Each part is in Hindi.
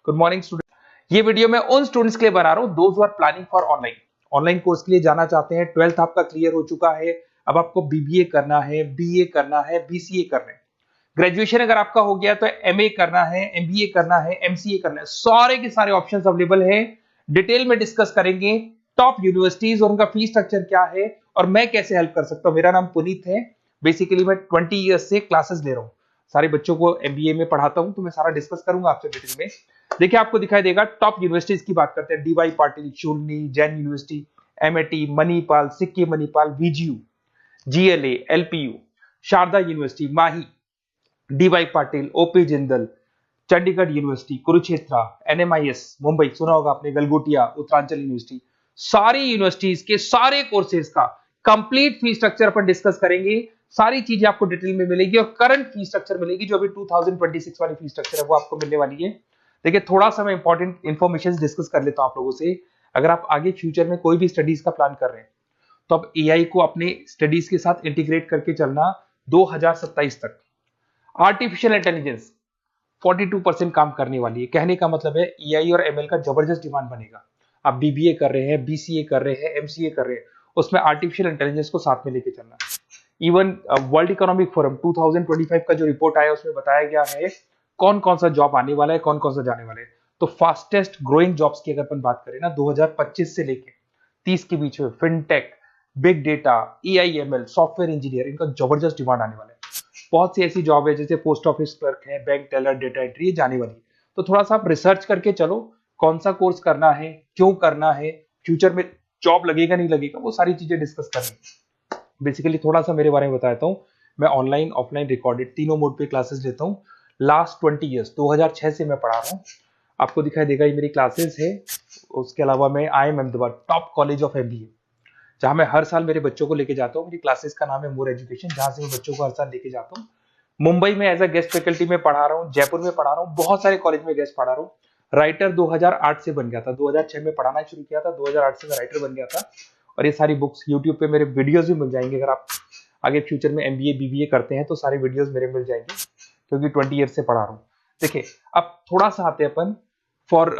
Good morning student. ये वीडियो मैं उन स्टूडेंट्स के लिए बना रहा हूं those who are planning for online course के लिए जाना चाहते हैं। 12th आपका क्लियर हो चुका है, अब आपको बीबीए करना है, बीए करना है, बीसीए करना है। ग्रेजुएशन अगर आपका हो गया तो एमए करना है, एमबीए करना है, एमसीए करना है। सारे के सारे ऑप्शंस अवेलेबल है। डिटेल में डिस्कस करेंगे टॉप यूनिवर्सिटीज और उनका फीस स्ट्रक्चर क्या है और मैं कैसे हेल्प कर सकता हूं। मेरा नाम पुनीत है। बेसिकली मैं 20 ईयर्स से क्लासेस ले रहा हूं, सारे बच्चों को एमबीए में पढ़ाता हूं, तो मैं सारा डिस्कस करूंगा आपसे डिटेल में। देखिए आपको दिखाई देगा टॉप यूनिवर्सिटीज की बात करते हैं। DY Patil, Shoolini, Jain university, MIT, Manipal, Sikkim Manipal, VGU, GLA, LPU, Sharda university, Mahi, DY Patil, OP Jindal, Chandigarh university, Kurukshetra, NMIS Mumbai सुना होगा आपने, गलगोटिया, उत्तरांचल यूनिवर्सिटी। सारी यूनिवर्सिटीज के सारे कोर्सेज का कंप्लीट फी स्ट्रक्चर अपन डिस्कस करेंगे। सारी चीजें आपको डिटेल में मिलेगी और करंट फी स्ट्रक्चर मिलेगी, जो अभी 2026 वाली फी स्ट्रक्चर है वो आपको मिलने वाली है। देखिए थोड़ा सा मैं इंपॉर्टेंट इन्फॉर्मेशन डिस्कस कर लेता हूं आप लोगों से। अगर आप आगे फ्यूचर में कोई भी स्टडीज का प्लान कर रहे हैं तो आप एआई को अपने स्टडीज के साथ इंटीग्रेट करके चलना। 2027 तक आर्टिफिशियल इंटेलिजेंस 42% काम करने वाली है। कहने का मतलब है एआई और एमएल का जबरदस्त डिमांड बनेगा। आप बीबीए कर रहे हैं, बीसीए कर रहे हैं, एमसीए कर रहे हैं, उसमें आर्टिफिशियल इंटेलिजेंस को साथ में लेके चलना। इवन वर्ल्ड इकोनॉमिक फोरम 2025 का जो रिपोर्ट आया उसमें बताया गया है कौन कौन सा जॉब आने वाला है, कौन कौन सा जाने वाला है। तो फास्टेस्ट ग्रोइंग जॉब्स की अगर अपन बात करें ना 2025 से लेके 30 के बीच में fintech, big data, AIML, software engineer, इनका जबरदस्त डिमांड आने वाला है। बहुत सी ऐसी जॉब है जैसे पोस्ट ऑफिस क्लर्क है, बैंक टेलर, डेटा एंट्री, ये जाने वाली है। तो थोड़ा सा आप रिसर्च करके चलो कौन सा कोर्स करना है, क्यों करना है, फ्यूचर में जॉब लगेगा नहीं लगेगा, वो सारी चीजें डिस्कस करेंगे। बेसिकली थोड़ा सा मेरे बारे में बताता हूँ। मैं ऑनलाइन, ऑफलाइन, रिकॉर्डेड तीनों मोड पे क्लासेस लेता हूँ। लास्ट 20 ईयर्स 2006 से मैं पढ़ा रहा हूँ। आपको दिखाई देगा ये मेरी क्लासेस है। उसके अलावा मैं IIM Ahmedabad top college of MBA, जहां मैं हर साल मेरे बच्चों को लेके जाता हूँ। मेरी क्लासेस का नाम है मोर एजुकेशन, जहां से मैं बच्चों को हर साल लेके जाता हूँ। मुंबई में एज अ गेस्ट फैकल्टी में पढ़ा रहा हूँ, जयपुर में पढ़ा रहा हूँ, बहुत सारे कॉलेज में गेस्ट पढ़ा रहा हूँ। राइटर 2008 से बन गया था, 2006 में पढ़ाना शुरू किया था, 2008 से मैं राइटर बन गया था। और ये सारी बुक्स यूट्यूब पे मेरे वीडियोस भी मिल जाएंगे। अगर आप आगे फ्यूचर में एमबीए बीबीए करते हैं तो सारे वीडियोस मेरे मिल जाएंगे, क्योंकि 20 ईयर से पढ़ा रहा हूँ। देखिए अब थोड़ा सा आते हैं अपन फॉर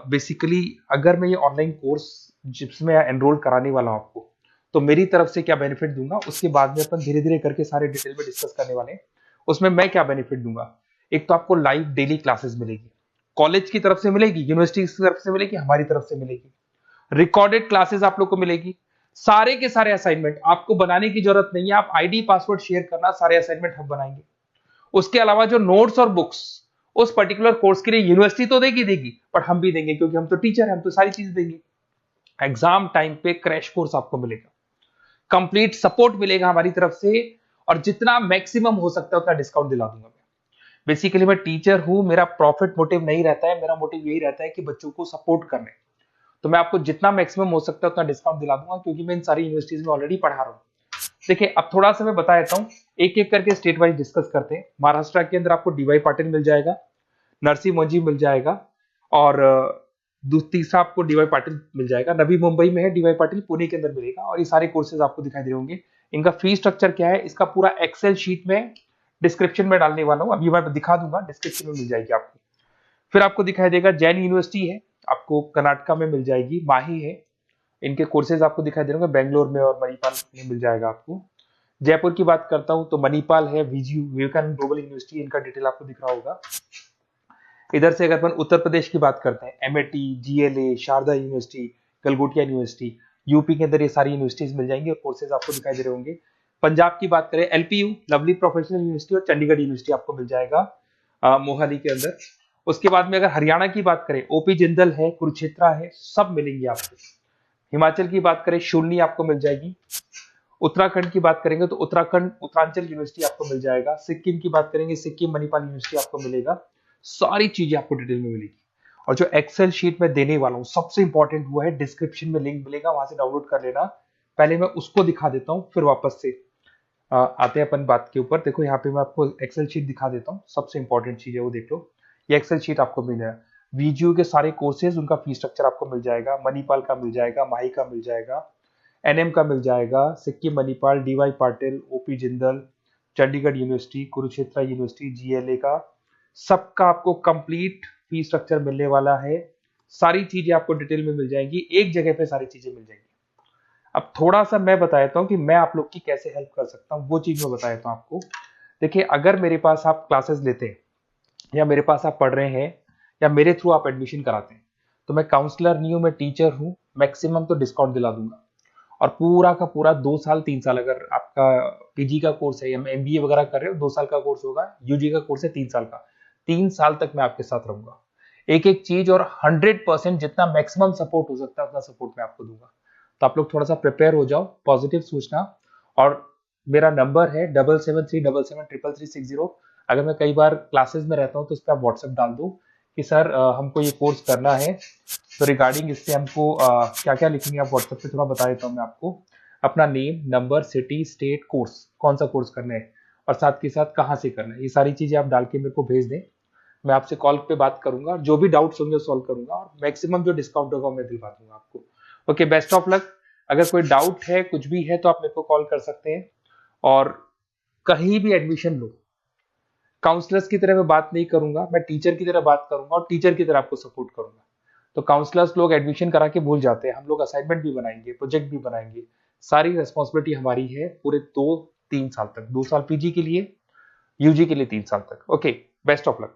बेसिकली अगर मैं ये ऑनलाइन कोर्स जिसमें एनरोल कराने वाला हूँ आपको, तो मेरी तरफ से क्या बेनिफिट दूंगा उसके बाद में अपन धीरे धीरे करके सारे डिटेल में डिस्कस करने वाले हैं। उसमें मैं क्या बेनिफिट दूंगा, एक तो आपको लाइव डेली क्लासेस मिलेगी, कॉलेज की तरफ से मिलेगी, यूनिवर्सिटी की तरफ से मिलेगी, हमारी तरफ से मिलेगी। रिकॉर्डेड क्लासेस आप लोग को मिलेगी। सारे के सारे असाइनमेंट आपको बनाने की जरूरत नहीं है, आप आईडी पासवर्ड शेयर करना, सारे असाइनमेंट हम बनाएंगे। उसके अलावा जो नोट्स और बुक्स उस पर्टिकुलर कोर्स के लिए यूनिवर्सिटी तो देगी पर हम भी देंगे, क्योंकि हम तो टीचर हैं, हम तो सारी चीज देंगे। एग्जाम टाइम पे क्रैश कोर्स आपको मिलेगा, कंप्लीट सपोर्ट मिलेगा हमारी तरफ से, और जितना मैक्सिमम हो सकता है उतना डिस्काउंट दिला दूंगा मैं। बेसिकली मैं टीचर हूं, मेरा प्रॉफिट मोटिव नहीं रहता है, मेरा मोटिव यही रहता है कि बच्चों को सपोर्ट करने। तो मैं आपको जितना मैक्सिमम हो सकता है उतना डिस्काउंट दिला दूंगा, क्योंकि मैं इन सारी यूनिवर्सिटीज में ऑलरेडी पढ़ा रहा हूँ। देखिए अब थोड़ा सा मैं बता देता हूँ, एक एक करके स्टेट वाइज डिस्कस करते हैं। महाराष्ट्र के अंदर आपको डीवाई पाटिल मिल जाएगा, नरसी मोंजी मिल जाएगा, और तीसरा आपको डीवाई पाटिल मिल जाएगा। नवी मुंबई में है डीवाई पाटिल, पुणे के अंदर मिलेगा। और ये सारे कोर्सेज आपको दिखाई दे रहे होंगे। इनका फी स्ट्रक्चर क्या है, इसका पूरा एक्सेल शीट में डिस्क्रिप्शन में डालने वाला हूँ, अभी मैं दिखा दूंगा, डिस्क्रिप्शन में मिल जाएगी आपको। फिर आपको दिखाई देगा जैन यूनिवर्सिटी है, आपको कर्नाटका में मिल जाएगी, माही है, इनके कोर्सेज आपको दिखाई दे रहे होंगे, बेंगलोर में और मणिपाल में मिल जाएगा आपको। जयपुर की बात करता हूं तो मणिपाल है, वीजीयू, विवेकानंद ग्लोबल यूनिवर्सिटी, इनका डिटेल आपको दिख रहा होगा। इधर से अगर अपन उत्तर प्रदेश की बात करते हैं, MIT, GLA, Sharda university, Galgotia university, UP के अंदर ये सारी यूनिवर्सिटीज मिल जाएंगी और कोर्सेज आपको दिखाई दे रहे होंगे। पंजाब की बात करें, एलपीयू, लवली प्रोफेशनल यूनिवर्सिटी, और चंडीगढ़ यूनिवर्सिटी आपको मिल जाएगा मोहाली के अंदर। उसके बाद में अगर हरियाणा की बात करें, ओपी जिंदल है, कुरुक्षेत्र है, सब मिलेंगे आपको। हिमाचल की बात करें, शूलनी आपको मिल जाएगी। उत्तराखंड की बात करेंगे तो उत्तराखंड उत्तरांचल यूनिवर्सिटी आपको मिल जाएगा। सिक्किम की बात करेंगे, सिक्किम मणिपाल यूनिवर्सिटी आपको मिलेगा। सारी चीजें आपको डिटेल में मिलेगी। और जो एक्सेल शीट में देने वाला हूँ सबसे इंपॉर्टेंट वो है, डिस्क्रिप्शन में लिंक मिलेगा, वहां से डाउनलोड कर लेना। पहले मैं उसको दिखा देता हूँ, फिर वापस से आते हैं अपन बात के ऊपर। देखो यहाँ पे मैं आपको एक्सेल शीट दिखा देता हूँ, सबसे इंपॉर्टेंट चीज है वो देख लो। ये एक्सेल शीट आपको मिल जाएगा। वीजीयू के सारे कोर्सेज, उनका फी स्ट्रक्चर आपको मिल जाएगा। मणिपाल का मिल जाएगा, माही का मिल जाएगा, एनएम का मिल जाएगा, Sikkim Manipal, DY Patil, OP Jindal, Chandigarh university, Kurukshetra university, GLA का, सबका आपको कंप्लीट फी स्ट्रक्चर मिलने वाला है, सारी चीजें आपको डिटेल में मिल जाएंगी, एक जगह पे सारी चीजें मिल जाएंगी। अब थोड़ा सा मैं बता देता हूँ कि मैं आप लोग की कैसे हेल्प कर सकता हूँ, वो चीज मैं बता देता हूँ आपको। देखिए, अगर मेरे पास आप क्लासेस लेते हैं या मेरे पास आप पढ़ रहे हैं या मेरे थ्रू आप एडमिशन कराते हैं, तो मैं काउंसलर नहीं हूँ, मैं टीचर हूँ, मैक्सिमम तो डिस्काउंट दिला दूंगा। और पूरा का पूरा 2 साल 3 साल, अगर आपका पीजी का कोर्स है या एमबीए वगैरह कर रहे हो, 2 साल का कोर्स होगा, यूजी का कोर्स है 3 साल का, 3 साल तक मैं आपके साथ रहूंगा। एक एक चीज और 100% जितना मैक्सिमम सपोर्ट हो सकता है उतना सपोर्ट मैं आपको दूंगा। तो आप लोग थोड़ा सा प्रिपेयर हो जाओ, पॉजिटिव सोचना। और मेरा नंबर है 7737733360। अगर मैं कई बार क्लासेस में रहता हूँ तो उस पर आप व्हाट्सएप डाल दो कि सर हमको ये कोर्स करना है, तो रिगार्डिंग इससे हमको क्या क्या लिखेंगे आप व्हाट्सएप पे थोड़ा बता देता हूँ मैं आपको। अपना name, number, city, state, course, कौन सा कोर्स करना है और साथ के साथ कहाँ से करना है, ये सारी चीजें आप डाल के मेरे को भेज दें। मैं आपसे कॉल पे बात करूंगा, जो भी डाउट्स होंगे सॉल्व करूंगा और मैक्सिमम जो डिस्काउंट होगा मैं दिलवा दूंगा आपको। Okay, best of luck. अगर कोई डाउट है, कुछ भी है, तो आप मेरे को कॉल कर सकते हैं। और कहीं भी एडमिशन लो, काउंसलर्स की तरह मैं बात नहीं करूंगा, मैं टीचर की तरह बात करूंगा और टीचर की तरह आपको सपोर्ट करूंगा। तो काउंसलर्स लोग एडमिशन करा के भूल जाते हैं, हम लोग असाइनमेंट भी बनाएंगे, प्रोजेक्ट भी बनाएंगे, सारी रेस्पॉन्सिबिलिटी हमारी है पूरे 2-3 साल तक, 2 साल पीजी के लिए, यूजी के लिए 3 साल तक। Okay, best of luck.